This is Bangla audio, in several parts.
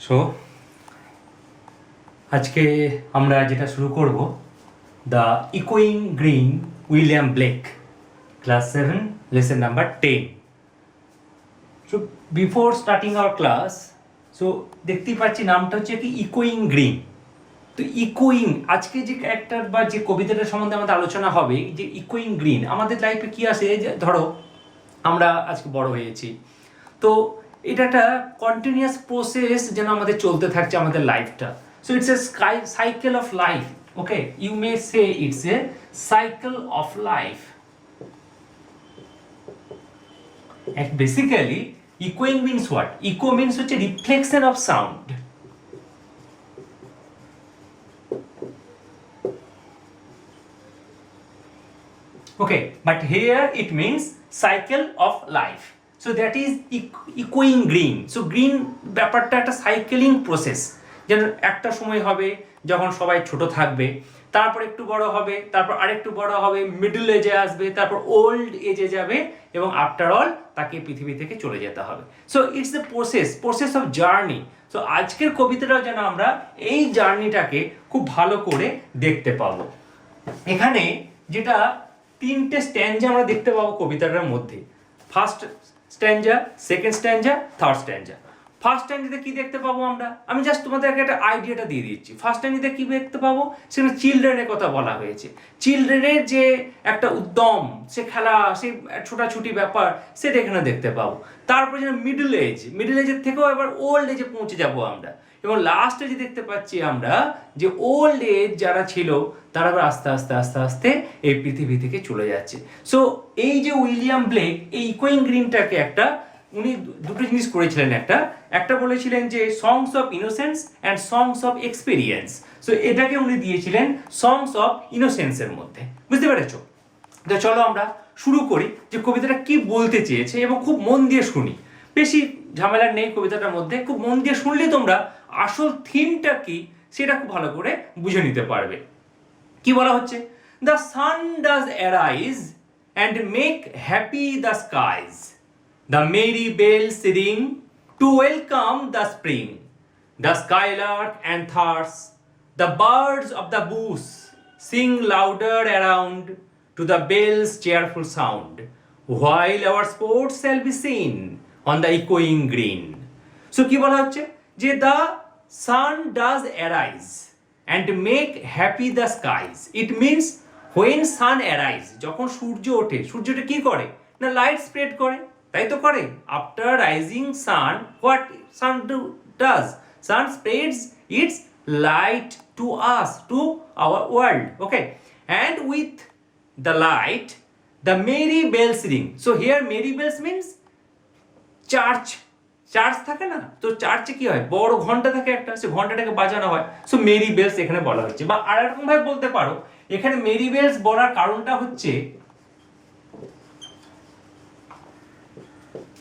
সো আজকে আমরা যেটা শুরু করব, দ্য ইকোয়িং green, William Blake, class 7, lesson number 10। So before starting our class, so দেখতেই পাচ্ছি নামটা হচ্ছে কি ইকোয়িং গ্রিন। তো ইকোয়িং, আজকে যে ক্যারেক্টার বা যে কবিতাটার সম্বন্ধে আমাদের আলোচনা হবে, যে ইকোয়িং গ্রিন আমাদের লাইফে কী আসে, যে ধরো আমরা আজকে বড় হয়েছি, তো এটা একটা কন্টিনিউয়াস প্রসেস যেন আমাদের চলতে থাকছে আমাদের লাইফটা। So it's a cycle of life. Okay, you may say it's a cycle of life. Basically ইকোয়িং মিনস হোয়াট? ইকো মিনস হচ্ছে reflection of sound. Okay, but here it means cycle of life. So that is echoing green. So green ব্যাপারটা একটা সাইকেলিং প্রসেস। যেন একটা সময় হবে যখন সবাই ছোট থাকবে, তারপর একটু বড় হবে, তারপর আরেকটু বড় হবে, মিডল এজে আসবে, তারপর ওল্ড এজে যাবে, এবং আফটার অল তাকে পৃথিবী থেকে চলে যেতে হবে। So it's the process of journey. So আজকের কবিতাটাও যেন আমরা এই জার্নিটাকে খুব ভালো করে দেখতে পাবো। এখানে যেটা তিনটে স্ট্যান্জা আমরা দেখতে পাবো কবিতাটার মধ্যে। First stanza, second stanza, third stanza. First স্ট্যান্জাতে কি দেখতে পাবো আমরা? আমি জাস্ট তোমাদেরকে একটা আইডিয়াটা দিয়ে দিচ্ছি। ফার্স্ট স্ট্যান্জাতে কি দেখতে পাবো? সেখানে চিলড্রেনের কথা বলা হয়েছে। চিলড্রেনের যে একটা উদ্যম, সে খেলা, সে ছোটাছুটি ব্যাপার, সেটা এখানে দেখতে পাবো। তারপরে যেন মিডল এজের থেকেও এবার ওল্ড এজে পৌঁছে যাবো আমরা। এবং লাস্টে যে দেখতে পাচ্ছি আমরা যে ওল্ড এজ যারা ছিল তারা আবার আস্তে আস্তে আস্তে আস্তে এই পৃথিবী থেকে চলে যাচ্ছে। সো এই যে উইলিয়াম ব্লেক এই ইকোয়িং গ্রিনটাকে একটা, উনি দুটো জিনিস করেছিলেন। একটা বলেছিলেন যে songs of innocence and songs of experience. So এটাকে উনি দিয়েছিলেন সংস অফ ইনোসেন্সের মধ্যে। বুঝতে পেরেছো? তো চলো আমরা শুরু করি যে কবিতাটা কি বলতে চেয়েছে, এবং খুব মন দিয়ে শুনি। বেশি ঝামেলা নেই কবিতাটার মধ্যে, খুব মন দিয়ে শুনলে তোমরা আসল থিমটা কি সেটা খুব ভালো করে বুঝে নিতে পারবে। কি বলা হচ্ছে? The sun does arise and make happy the skies, the merry bells ring to welcome the spring, the skylark and thrush, the birds of the bush sing louder around to the bell's cheerful sound, while our sports shall be seen on the echoing green. So কি বলা হচ্ছে? যে the sun does arise and make happy the skies. It means when sun arise, যখন সূর্য ওঠে, সূর্যটা কি করে না? লাইট স্প্রেড করে, তাই তো করে। after rising sun, what sun does? Sun spreads its light to us, to our world. Okay, and with the light the merry bells ring. So here merry bells means church থাকে না? তো চার্চে কি হয়? বড় ঘন্টা থাকে একটা, সে ঘন্টাটাকে বাজানো হয়। সো মেরি বেলস এখানে বলা হচ্ছে। বা আরেকরকম ভাবে বলতে পারো, এখানে মেরি বেলস বলার কারণটা হচ্ছে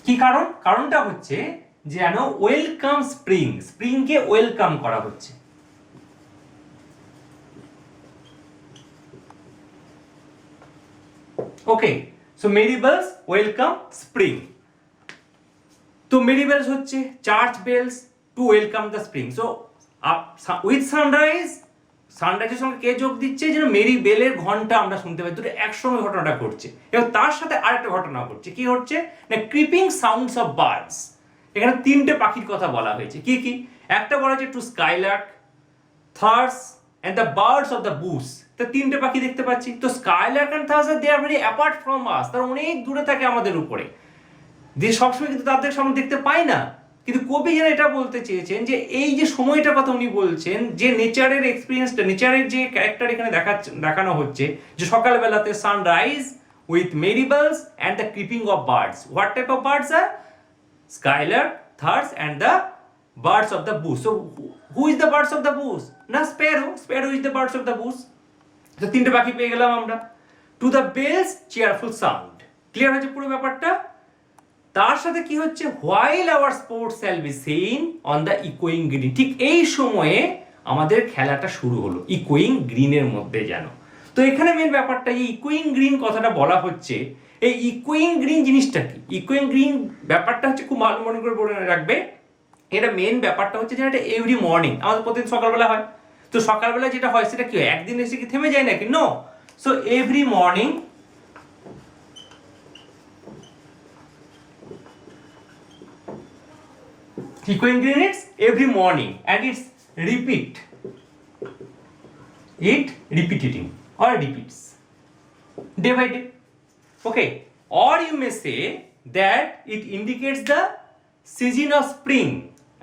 কি কারণ? কারণটা হচ্ছে যেন ওয়েলকাম স্প্রিংকে ওয়েলকাম করা হচ্ছে। Okay, so merry bells welcome spring. তো মেরি বেলস হচ্ছে church bells to welcome the spring. So with সানরাইজের সঙ্গে কে যোগ দিচ্ছে? যেন মেরি বেলের ঘন্টা আমরা শুনতে পাই। দুটো একসঙ্গে ঘটনাটা ঘটছে, এবং তার সাথে আরেকটা ঘটনা ঘটছে। কি হচ্ছে না? Creeping sounds of birds. এখানে তিনটে পাখির কথা বলা হয়েছে। কি কি? একটা বলা হচ্ছে to skylark, thrush and the birds of the bush. তো তিনটে পাখি দেখতে পাচ্ছি। তো skylark and thrush they are very apart from us, তারা অনেক দূরে থাকে আমাদের উপরে, যে সবসময় কিন্তু তাদের সামনে দেখতে পাই না। কিন্তু কবি যেন এটা বলতে চেয়েছেন যে এই যে সময়টার কথা উনি বলছেন, যে নেচারের এক্সপিরিয়েন্সটা, নেচারের যে ক্যারেক্টার এখানে দেখানো হচ্ছে, যে সকালবেলাতে sunrise with merry bells and the creeping of birds. What type of birds are? Skylark, thrush and the birds of the bush. So who is the birds of the bush? না, sparrow is the birds of the bush. তো তিনটে পাখি পেয়ে গেলাম আমরা। To the bells cheerful sound. Clear হচ্ছে পুরো ব্যাপারটা? তার সাথে কি হচ্ছে? while our sports shall be seen on the echoing green. ঠিক এই সময়ে আমাদের খেলাটা শুরু হলো ইকোয়িং গ্রিনের মধ্যে যেন। তো এখানে মেন ব্যাপারটা, এই ইকোয়িং গ্রিন কথাটা বলা হচ্ছে। এই ইকোয়িং গ্রিন জিনিসটা কি? ইকোয়িং গ্রিন ব্যাপারটা হচ্ছে খুব ভালো মনে করে বলে রাখবে এটা মেন ব্যাপারটা হচ্ছে যে এটা এভরি মর্নিং আমাদের প্রতিদিন সকালবেলা হয়। তো সকালবেলা যেটা হয় সেটা কি হয়, একদিন এসে কি থেমে যায় নাকি? No. So every morning echoing green it's every morning and it's repeating or repeats day by day. Okay, or you may say that it indicates the season of spring.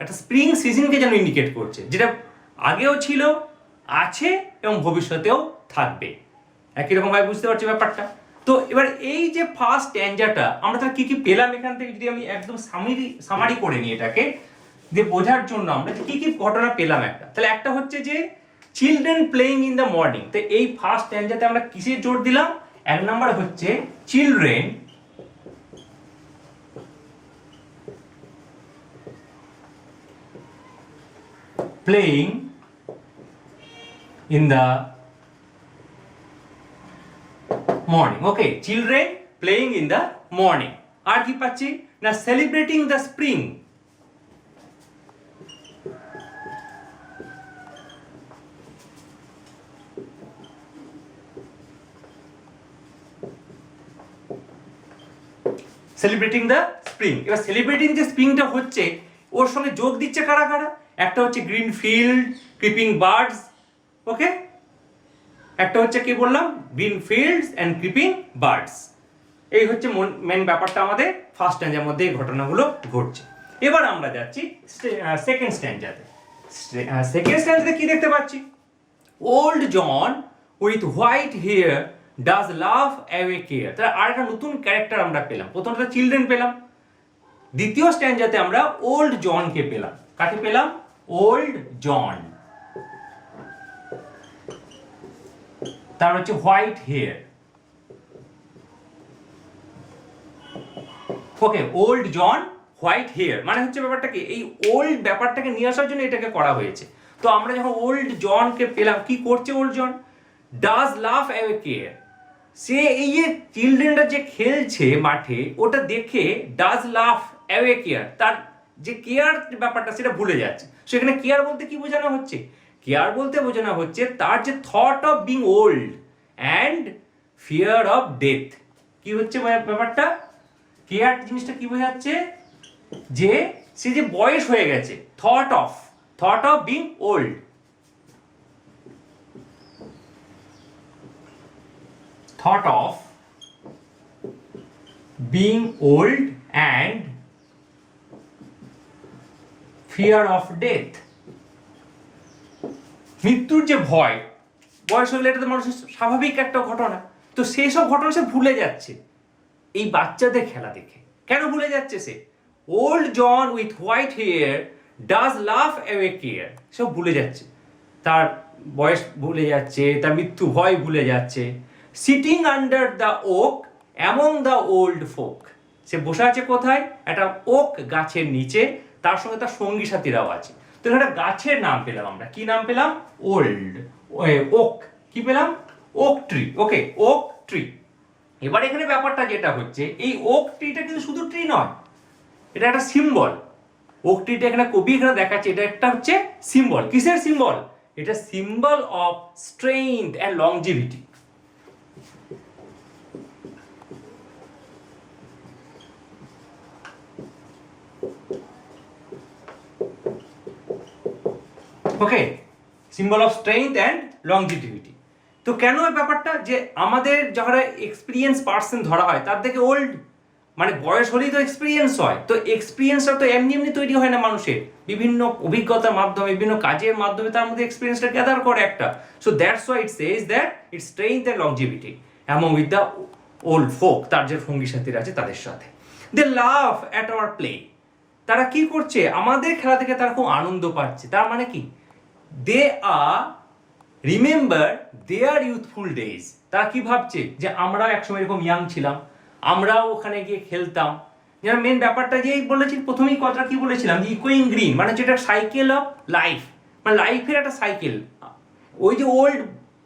একটা স্প্রিং সিজনকে যেন ইন্ডিকেট করছে, যেটা আগেও ছিল, আছে এবং ভবিষ্যতেও থাকবে। একই রকম ভাবে বুঝতে পারছি ব্যাপারটা। তো এবার এই যে ফার্স্ট স্ট্যাঞ্জাটা আমরা তার কি কি পেলাম এখান থেকে, যদি আমি একদম সামারি করে নিই এটাকে যে বোঝার জন্য আমরা কি কি ঘটনা পেলাম একটা, তাহলে একটা হচ্ছে যে children playing in the morning. তো এই ফার্স্ট স্ট্যাঞ্জাতে আমরা কিসের জোর দিলাম? এক নাম্বার হচ্ছে children playing in the morning. Okay, children playing in the morning. আর কি পাচ্ছি না, celebrating the spring. Celebrating the spring. এবার সেলিব্রেটিং যে স্প্রিংটা হচ্ছে ওর সঙ্গে যোগ দিচ্ছে কারা কারা? একটা হচ্ছে গ্রিন ফিল্ড, ক্রিপিং বার্ডস, ওকে, একটা হচ্ছে কি বললাম, green fields and creeping birds. এই হচ্ছে মেন ব্যাপারটা আমাদের ফার্স্ট স্ট্যাঞ্জার মধ্যে এই ঘটনাগুলো ঘটছে। এবার আমরা যাচ্ছি সেকেন্ড স্ট্যাঞ্জাতে। সেকেন্ড স্ট্যাঞ্জাতে কি দেখতে পাচ্ছি? Old John with white hair does laugh away care. তাহলে আর একটা নতুন ক্যারেক্টার আমরা পেলাম। প্রথমটা চিলড্রেন পেলাম, দ্বিতীয় স্ট্যাঞ্জাতে আমরা ওল্ড জনকে পেলাম। কাকে পেলাম? Old John. তার হচ্ছে হোয়াইট হেয়ার। ওকে, ওল্ড জন হোয়াইট হেয়ার মানে হচ্ছে ব্যাপারটা কি, এই ওল্ড ব্যাপারটাকে নিয়ে আসার জন্য এটাকে করা হয়েছে। তো আমরা যখন ওল্ড জনকে পেলাম, কি করছে old John? Does laugh away care. সে এই যে চিলড্রেনরা যে খেলছে মাঠে ওটা দেখে ডাজ লাভ অ্যাওয়ে কেয়ার, তার যে কেয়ার ব্যাপারটা সেটা ভুলে যাচ্ছে। সেখানে কেয়ার বলতে কি বোঝানো হচ্ছে? কেয়ার বলতে বোঝানো হচ্ছে তার যে thought of being old and fear of death. কি হচ্ছে ব্যাপারটা? কেয়ার জিনিসটা কি বোঝাচ্ছে? যে সে যে বয়স হয়ে গেছে, thought of being old, thought of being old and fear of death. মৃত্যুর যে ভয়, বয়স হলে এটা তো মানুষের স্বাভাবিক একটা ঘটনা। তো সেই সব ঘটনা সে ভুলে যাচ্ছে এই বাচ্চাদের খেলা দেখে। কেন ভুলে যাচ্ছে সে? Old John with white hair does laugh away care, সব ভুলে যাচ্ছে, তার বয়স ভুলে যাচ্ছে, তার মৃত্যু ভয় ভুলে যাচ্ছে। Sitting under the oak among the old folk. সে বসে আছে কোথায়? একটা ওক গাছের নিচে, তার সঙ্গে তার সঙ্গী সাথীরাও আছে। তো একটা গাছের নাম পেলাম আমরা, কি নাম পেলাম? Old oak. কি পেলাম? Oak tree. Okay, oak tree. এবার এখানে ব্যাপারটা যেটা হচ্ছে, এই ওক ট্রিটা কিন্তু শুধু ট্রি নয়, এটা একটা সিম্বল। ওক ট্রিটা এখানে কবি এখানে দেখাচ্ছে, এটা একটা হচ্ছে সিম্বল। কিসের সিম্বল? এটা symbol of strength and longevity. Okay, symbol of strength and longevity. তো কেন এই ব্যাপারটা যে আমাদের যারা এক্সপিরিয়েন্স পার্সন ধরা হয় তার থেকে ওল্ড, মানে বয়স হলেই তো এক্সপিরিয়েন্স হয়। তো এক্সপিরিয়েন্সটা তো এমনি এমনি তৈরি হয় না মানুষের, বিভিন্ন অভিজ্ঞতার মাধ্যমে, বিভিন্ন কাজের মাধ্যমে তার মধ্যে এক্সপিরিয়েন্সটা গ্যাদার করে একটা। So that's why it says that it's strength and longevity among with the old folk, তার যে সঙ্গী সাথীরা আছে তাদের সাথে। দে লাভ অ্যাট আওয়ার প্লে। তারা কি করছে? আমাদের খেলা থেকে তারা খুব আনন্দ পাচ্ছে। তার মানে কি? দে আর রিমেম্বার দেয়ার ইউথফুল ডেজ। তারা কি ভাবছে? যে আমরাও একসময় এরকম ইয়াং ছিলাম, আমরাও ওখানে গিয়ে খেলতাম। যেন মেন ব্যাপারটা যেই বলেছি প্রথমেই কথাটা কি বলেছিলাম, যে ইকোয়িং গ্রিন মানে যেটা সাইকেল অফ লাইফ, মানে লাইফের একটা সাইকেল। ওই যে ওল্ড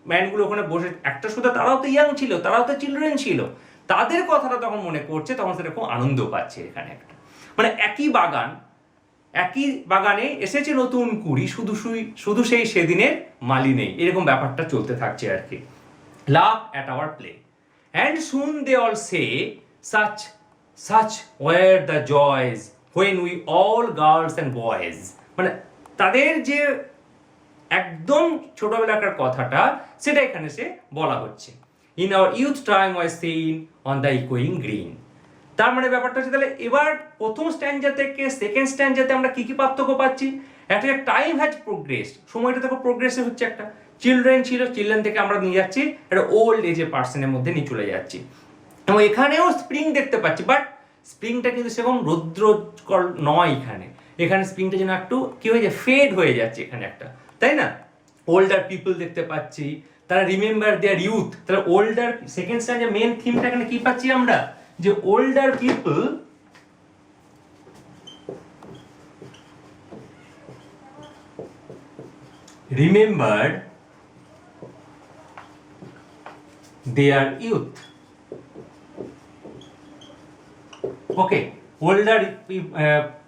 ম্যানগুলো ওখানে বসে একটা শুধু, তারাও তো ইয়াং ছিল, তারাও তো চিলড্রেন ছিল, তাদের কথাটা তখন মনে করছে, তখন সেটা খুব আনন্দ পাচ্ছে। এখানে একটা মানে একই বাগান, একই বাগানে এসেছে নতুন কুড়ি, শুধু সেই সেদিনের মালি নেই, এরকম ব্যাপারটা চলতে থাকছে আর কি। Laugh at our play and soon they all say such were the joys when we all girls and boys, মানে তাদের যে একদম ছোটবেলাকার কথাটা সেটা এখানে সে বলা হচ্ছে। In our youth time was seen on the ইকোয়িং গ্রিন। তার মানে ব্যাপারটা হচ্ছে তাহলে এবার প্রথম স্ট্যান্ডা থেকে সেকেন্ড স্ট্যান্ডাতে আমরা কি কি পার্থক্য পাচ্ছি? একটা টাইম হ্যাজ প্রোগ্রেস, সময়টা দেখো প্রোগ্রেসিভ হচ্ছে। একটা চিলড্রেন ছিল, চিলড্রেন থেকে আমরা নিয়ে যাচ্ছি একটা ওল্ড এজে পার্সনের মধ্যে নিয়ে চলে যাচ্ছি। এবং এখানেও স্প্রিং দেখতে পাচ্ছি, বাট স্প্রিংটা কিন্তু সেরকম রৌদ্রকর নয়। এখানে স্প্রিংটা যেন একটু কি হয়ে যায়, ফেড হয়ে যাচ্ছে এখানে একটা, তাই না? ওল্ডার পিপল দেখতে পাচ্ছি, তারা রিমেম্বার দেয়ার ইউথ। তাহলে ওল্ডার সেকেন্ড স্ট্যান্ডে মেন থিমটা এখানে কি পাচ্ছি আমরা, যে older people remembered there youth. Okay, older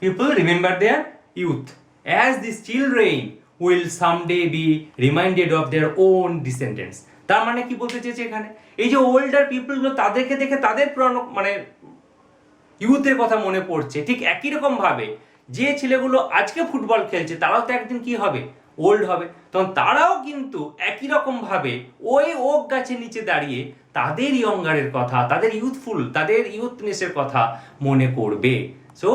people remember their youth, as these children will someday be reminded of their own descendants. তার মানে কি বলতে চেয়েছে এখানে, এই যে ওল্ডার পিপল গুলো তাদেরকে দেখে তাদের পুরানো মানে ইউথের কথা মনে পড়ছে। ঠিক একই রকম ভাবে যে ছেলেগুলো আজকে ফুটবল খেলছে তারাও তো একদিন কি হবে, ওল্ড হবে, তখন তারাও কিন্তু একই রকম ভাবে ওই ওক গাছের নিচে দাঁড়িয়ে তাদের ইয়ঙ্গারের কথা, তাদের ইউথফুল, তাদের ইউথনেসের কথা মনে করবে। So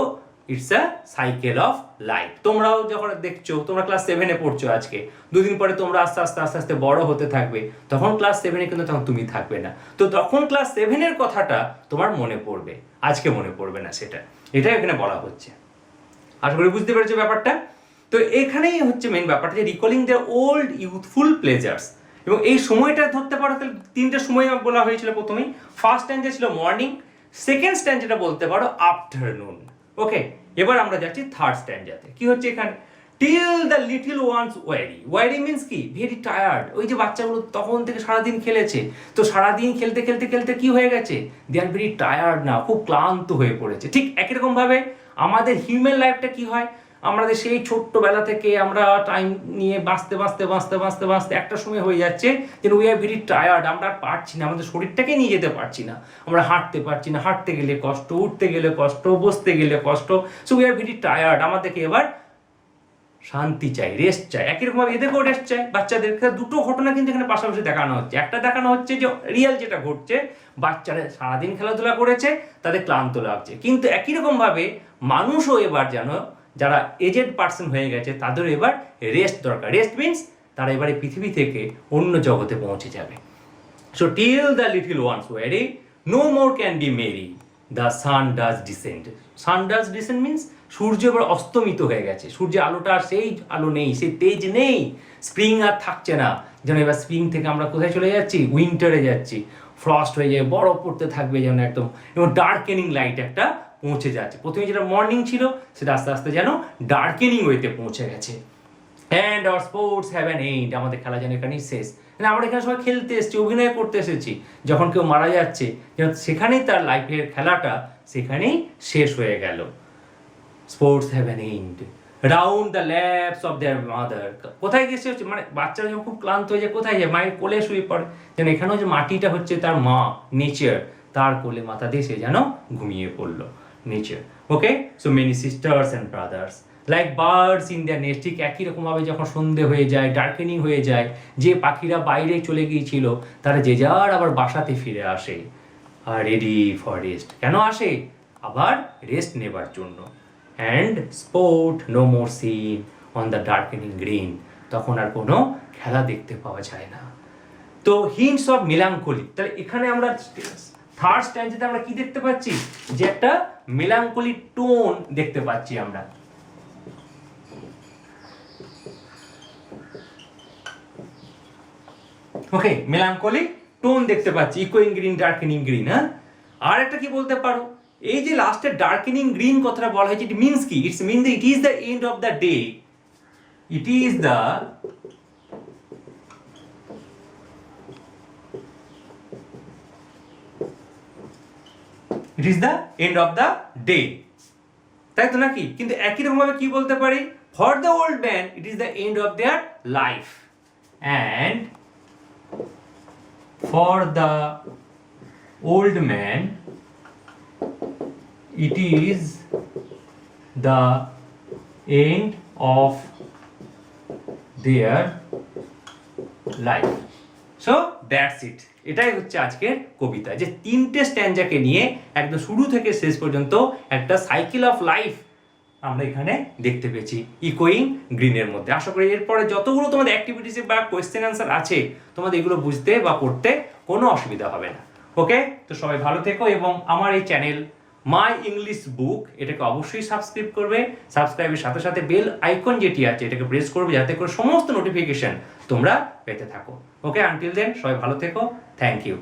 it's a cycle of life. তোমরাও যখন দেখছো, তোমরা ক্লাস 7-এ পড়ছো আজকে, দুদিন পরে তোমরা আস্তে আস্তে আস্তে আস্তে বড় হতে থাকবে, তখন ক্লাস 7-এ কিন্তু তখন তুমি থাকবে না। তো তখন ক্লাস 7-এর কথাটা তোমার মনে পড়বে, আজকে মনে পড়বে না, সেটা এটাই এখানে বলা হচ্ছে। আশা করি বুঝতে পেরেছো ব্যাপারটা। তো এখানেই হচ্ছে মেন ব্যাপারটা, যে recalling the old youthful pleasures. এবং এই সময়টা ধরতে পারো তাহলে তিনটে সময় বলা হয়েছিল প্রথমেই। ফার্স্ট স্ট্যান্ডে ছিল মর্নিং, সেকেন্ড স্ট্যান্ড যেটা বলতে পারো আফটারনুন। ওকে, এবার আমরা যাচ্ছি থার্ড স্ট্যান্ডাতে। কি হচ্ছে এখানে, till the little ones worry. Worry means কি, ভেরি টায়ার্ড। ওই যে বাচ্চাগুলো তখন থেকে সারাদিন খেলেছে, তো সারাদিন খেলতে খেলতে খেলতে কি হয়ে গেছে, দে আর ভেরি টায়ার্ড না, খুব ক্লান্ত হয়ে পড়েছে। ঠিক একই রকম ভাবে আমাদের হিউম্যান লাইফটা কি হয়, আমাদের সেই ছোট্টবেলা থেকে আমরা টাইম নিয়ে বাঁচতে বাঁচতে বাঁচতে বাঁচতে বাঁচতে একটা সময় হয়ে যাচ্ছে যে উই আর ভেরি টায়ার্ড, আমরা আর পারছি না, আমাদের শরীরটাকে নিয়ে যেতে পারছি না, আমরা হাঁটতে পারছি না, হাঁটতে গেলে কষ্ট, উঠতে গেলে কষ্ট, বসতে গেলে কষ্ট। So we are very tired, আমাদেরকে এবার শান্তি চাই, রেস্ট চাই। একই রকম ভাবে এদেরকেও রেস্ট চাই। বাচ্চাদের দুটো ঘটনা কিন্তু এখানে পাশাপাশি দেখানো হচ্ছে। একটা দেখানো হচ্ছে যে রিয়েল যেটা ঘটছে, বাচ্চারা সারাদিন খেলাধুলা করেছে, তাদের ক্লান্ত লাগছে, কিন্তু একই রকম ভাবে মানুষও এবার যেন যারা এজেড পার্সন হয়ে গেছে তাদেরও এবার রেস্ট দরকার। রেস্ট মিনস তারা এবারে পৃথিবী থেকে অন্য জগতে পৌঁছে যাবে। So till the little ones weary, no more can be merry, the sun does descend. Sun does descend means সূর্য এবার অস্তমিত হয়ে গেছে, সূর্যের আলোটা আর সেই আলো নেই, সেই তেজ নেই, স্প্রিং আর থাকছে না। যেন এবার স্প্রিং থেকে আমরা কোথায় চলে যাচ্ছি, উইন্টারে যাচ্ছি, ফ্রস্ট হয়ে যায়, বরফ পড়তে থাকবে যেন একদম, এবং ডার্কেনিং লাইট একটা পৌঁছে যাচ্ছে। প্রথমে যেটা মর্নিং ছিল সেটা আস্তে আস্তে যেন ডার্কেনিং ওয়েতে পৌঁছে গেছে। And our sports have an end, আমাদের খেলা যেন এখানেই শেষ। আমরা এখানে সবাই খেলতে এসেছি, অভিনয় করতে এসেছি, যখন কেউ মারা যাচ্ছে যেন সেখানেই তার লাইফের খেলাটা সেখানেই শেষ হয়ে গেল। Sports have an end round the lapse of their mother. কোথায় গেছে হচ্ছে, মানে বাচ্চারা যখন খুব ক্লান্ত হয়ে যায় কোথায় যায়, মায়ের কোলে শুয়ে পড়ে। যেন এখানেও যে মাটিটা হচ্ছে তার মা, নেচার, তার কোলে মাথা দিয়ে সে যেন ঘুমিয়ে পড়লো, nature. Okay, so many sisters and brothers like birds in the nest. ঠিক একই রকমভাবে যখন সন্ধে হয়ে যায়, ডার্কেনিং হয়ে যায়, যে পাখিরা বাইরে চলে গিয়েছিল তারা যে যার আবার বাসাতে ফিরে আসে, আর রেডি ফর রেস্ট। কেন আসে, আবার রেস্ট নেবার জন্য। And sport no more seen on the darkening green, তখন আর কোনো খেলা দেখতে পাওয়া যায় না। তো হিন্টস অফ মেলাঙ্কলি, তাহলে এখানে আমরা থার্ড স্ট্যান্ডাতে আমরা কি দেখতে পাচ্ছি, যে একটা মেলাঙ্কলি টোন দেখতে পাচ্ছি আমরা। ওকে, মেলাঙ্কলি টোন দেখতে পাচ্ছি, ইকোয়িং গ্রিন, ডার্কেনিং গ্রিন। হ্যাঁ, আর একটা কি বলতে পারো, এই যে লাস্টে ডার্কেনিং গ্রিন কথাটা বলা হয়েছে, ইট মিনস কি, it's mean the it is the end of the day, it is the end of the day. তাই তো নাকি? কিন্তু একই রকমভাবে কি বলতে পারি, for the old man it is the end of their life, and for the old man it is the end of their life. So that's it. এটাই হচ্ছে আজকের কবিতা, যে তিনটে স্ট্যান্জাকে নিয়ে একদম শুরু থেকে শেষ পর্যন্ত একটা সাইকেল অফ লাইফ আমরা এখানে দেখতে পেয়েছি ইকোয়িং গ্রিনের মধ্যে। আশা করি এরপরে যতগুলো তোমাদের অ্যাক্টিভিটিস বা কোয়েশ্চেন অ্যান্সার আছে তোমাদের এগুলো বুঝতে বা পড়তে কোনো অসুবিধা হবে না। ওকে, তো সবাই ভালো থেকো, এবং আমার এই চ্যানেল মাই ইংলিশ বুক এটাকে অবশ্যই সাবস্ক্রাইব করবে। সাবস্ক্রাইবের সাথে সাথে বেল আইকন যেটি আছে এটাকে প্রেস করবে, যাতে করে সমস্ত নোটিফিকেশন তোমরা পেতে থাকো। ওকে, আনটিল দেন সবাই ভালো থেকো, থ্যাংক ইউ।